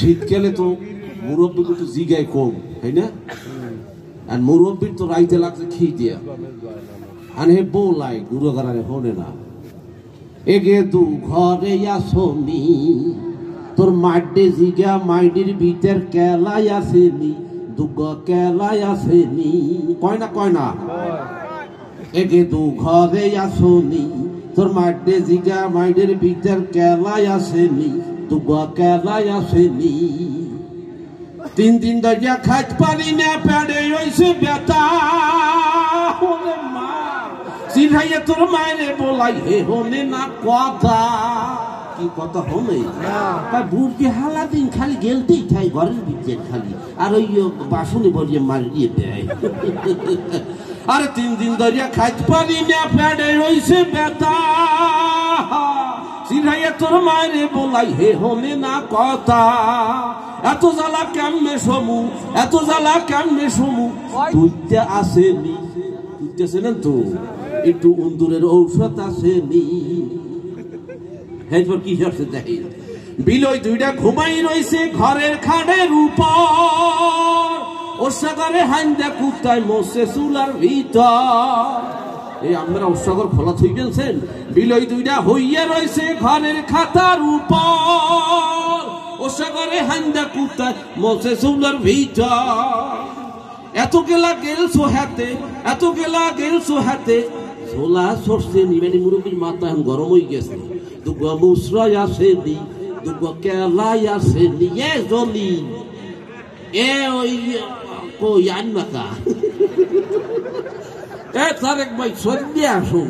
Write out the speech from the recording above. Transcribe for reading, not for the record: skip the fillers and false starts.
শীতকালে তো মুরব্বী কিন্তু জিগায় কম তাই না আর মুরব্বীর তো রাইতে লাগছে খেয়ে দিয়া আর হে বলাই গুরু গারে হনে না এগে দু ঘরে আসনি তোর মাড্ডে জিগা মাইডির ভিতর কেলাই আসেনি দুগ কেলাই আসেনি কয় না এগে দু ঘরে আসনি তোর মাড্ডে জিগা মাইডির ভিতর কেলাই আসেনি দুগ কেলাই আসেনি তিন দিন ধরিয়া খাইত পারি না পেড়ে রইছে বেতা ওরে মা সিধাইয়া তোর মায়েরে বলাই হে হনে না কথা কি কথা হনে তাই বুড়কে হালা দিন খালি গেলতেই থাই ঘরের ভিতরে খালি আর ওই বাসনে বলিয়ে মারিয়ে দেয় আরে তিন দিন ধরিয়া খাইত পারি না পেড়ে রইছে বেতা সিধাইয়া তোর মায়েরে বলাই হে হনে না কথা এত জ্বালা কেমনে সমু এত জ্বালা কেমনে সমু তুইতে আসেনি তুইতেছে না তো একটু উন্দুরের ঔষধ আসেনি এরপর কি হচ্ছে দেখি বিলই দুইটা ঘুমাই রইছে ঘরের খাটের উপর ওসাগরে হাইন্দা কুত্তায় মসে চুলার ভিতর এই আমরা ওসাগর খোলা থই গেছেন বিলই দুইটা হইয়া রইছে ঘরের খাতার উপর ওসাগরে হাইন্দা কুত্তায় মসে চুলার ভিতর এত গেলা গেলছো হাতে ছোলা সরষে নিবেনি মুরব্বীর মাথা এখন গরম হয়ে গেছে দুগ মুসরাই আসেনি দুগ কেলাই আসেনি এ জলি এ ওই কই আনবাকা এ তারেক ভাই সন্ধ্যে আসুন